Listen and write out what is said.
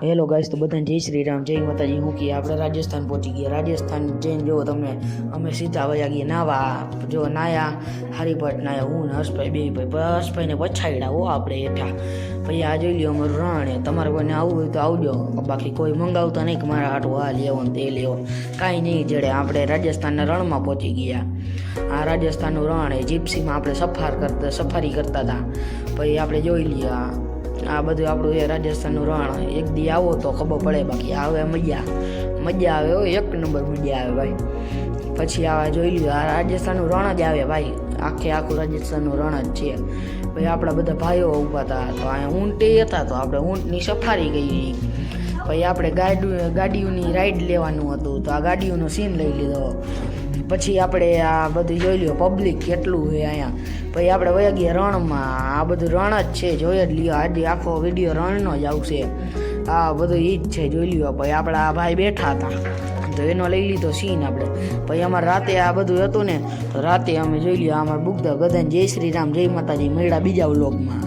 Hello guys, તો બધાને જય શ્રી રામ, જય માતાજી. હું કે આપણે રાજસ્થાન પહોંચી ગયા. રાજસ્થાન જઈને જો તમે અમે સીધા વયા ગયા નાવા. જો નાયા, હરિભટ્ટ નાયા, હું ને હર્ષભાઈ બે ભાઈ. હર્ષભાઈને પછાડ્યા હો આપણે હેઠા. પછી આ જોઈ લ્યો અમારું રણ. તમારે કોઈને આવવું હોય તો આવજો, બાકી કોઈ મંગાવતા નહીં કે મારા હાટું આ લેવો ને તે લેવો, કાંઈ નહીં જડે. આપણે રાજસ્થાનના રણમાં પહોંચી ગયા. આ રાજસ્થાનનું રણ એ જીપ્સીમાં આપણે સફારી કરતા હતા. પછી આપણે જોઈ લઈએ આ બધું આપણું એ રાજસ્થાનનું રણ. એક દી આવો તો ખબર પડે, બાકી આવે મજા આવે હો, એક નંબર મજા આવે ભાઈ. પછી આવા જોઈ લ્યો, આ રાજસ્થાનનું રણ જ આવે ભાઈ, આખું રાજસ્થાનનું રણ જ છે. પછી આપણા બધા ભાઈઓ ઊભા હતા, તો અહીંયા ઊંટે હતા, તો આપણે ઊંટની સફારી કરી. પછી આપણે ગાડીઓની રાઈડ લેવાનું હતું, તો આ ગાડીઓનો સીન લઈ લીધો. પછી આપણે આ બધું જોઈ લ્યો, પબ્લિક કેટલું છે અહીંયા. પછી આપણે વયા ગયા રણમાં. આ બધું રણ જ છે, જોઈ જ લ્યો. આજે આખો વિડીયો રણનો જ આવશે. આ બધું એ જ છે, જોઈ લ્યો. પછી આપણા ભાઈ બેઠા હતા, તો એનો લઈ લીધો સીન આપણે. પછી અમારે રાતે આ બધું હતું ને, તો રાતે અમે જોઈ લ્યો અમારે બુકદા ગધન. જય શ્રી રામ, જય માતાજી. મળ્યા બીજા વ્લોગમાં.